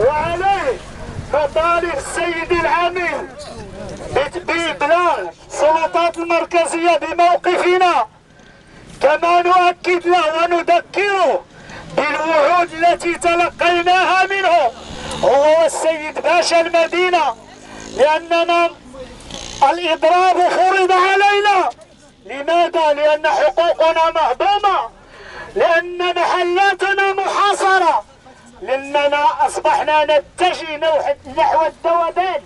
وعليه نطالب السيد العامل بإبلاغ السلطات المركزية بموقفنا، كما نؤكد له ونذكره بالوعود التي تلقيناها منه هو والسيد باشا المدينة، لأننا الإضراب فرض علينا. لماذا؟ لأن حقوقنا مهضومة، لأن محلاتنا محاصرة، لأننا أصبحنا نتجه نحو الذوبان،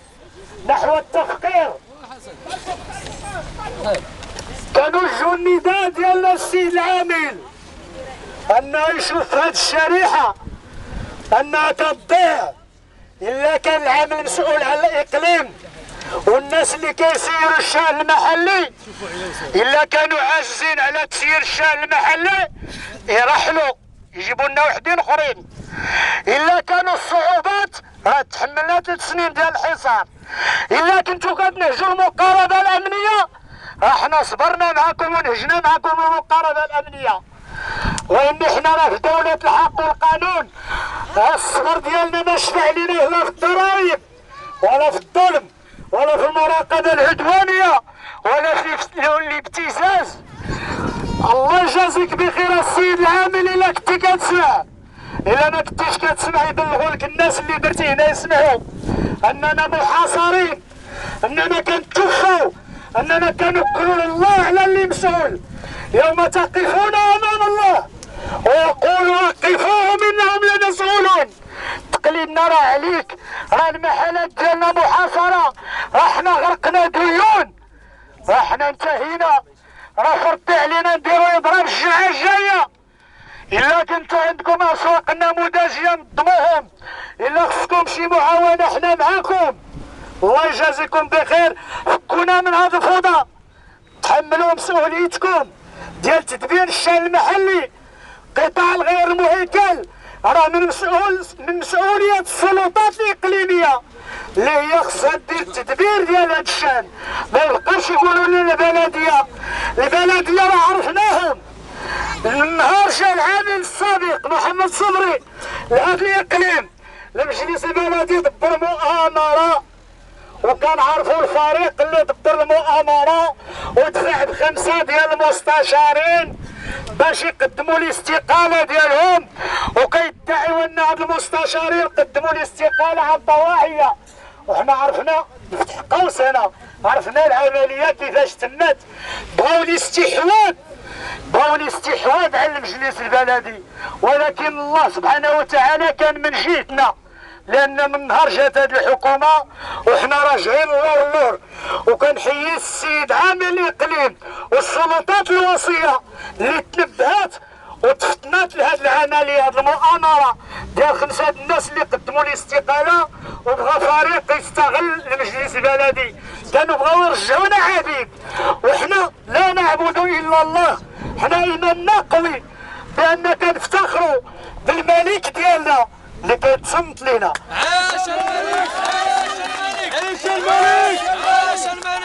نحو التفقير. كنرجو النداء ديال السيد العامل أنه يشوف هذه الشريحة أنها تضيع. إلا كان العامل مسؤول على الإقليم والناس اللي كيسيروا الشأن المحلي إلا كانوا عاجزين على تسيير الشأن المحلي يرحلوا يجيبوا لنا وحدين اخرين. إلا كانوا الصعوبات تحملنا 3 سنين ديال الحصار. إلا كنتو كتنهجوا المقاربة الأمنية احنا صبرنا معكم ونهجنا معكم المقاربة الأمنية، وإن احنا راه في دولة الحق والقانون. الصبر ديالنا ما شفع لنا لا في الضرائب ولا في الظلم ولا في المراقبة العدوانية ولا في الابتزاز. الله يجازيك بخير السيد العامل إلا كنتي كتسمع. إلا ما كنتيش كتسمع يبلغوا لك الناس اللي درتي هنا يسمعوا أننا محاصرين، أننا كنتوفوا، أننا كنوكلوا الله على اللي مسؤول. يوم تقفون أمام الله ويقول وقفوهم إنهم لمسؤولون. تقليدنا راه عليك، راه المحلات ديالنا محاصرة، راه حنا غرقنا ديون، راه حنا انتهينا، راه فرضتي علينا نديرو إضراب الجمعة الجاية. إلا كنتو عندكم أسواق نموذجية نظموهم، إلا خصكم شي معاونة حنا معاكم. الله يجازيكم بخير، فكونا من هذا الفوضى، تحملوا مسؤوليتكم ديال تدبير الشأن المحلي. قطاع الغير المهيكل راه من مسؤولية السلطات الإقليمية اللي هي خصها دير التدبير ديال هذا الشأن. ما يبقاش يقولوا لنا البلدية راه عرفناهم. النهار جا العامل السابق محمد صبري لهذا الإقليم المجلس البلدي دبر مؤامرة، وكان عارفوا الفريق اللي دبر المؤامرة ودفع ب5 ديال المستشارين باش يقدموا الاستقالة ديالهم، وكيدعيو ان هاد المستشارين قدموا الاستقالة عن طواعية. وحنا عرفنا بفتح قوس هنا عرفنا العملية كيفاش تمت. بغاو الاستحواذ على المجلس البلدي، ولكن الله سبحانه وتعالى كان من جهتنا، لأن من نهار جات هذه الحكومة وحنا راجعين اللور. وكنحيي السيد عامل الإقليم والسلطات الوصية اللي تنبهات وتفطنات لهذه العملية، هذه المؤامرة ديال 5 الناس اللي قدموا الاستقالة وبغى فريق يستغل المجلس البلدي. كانوا بغاو يرجعونا عبيد، وحنا لا نعبد إلا الله. حنا إيماننا قوي بأننا كنفتخروا بالملك ديالنا اللي كيتصنت لينا. عاش الملك! عاش الملك! عاش الملك!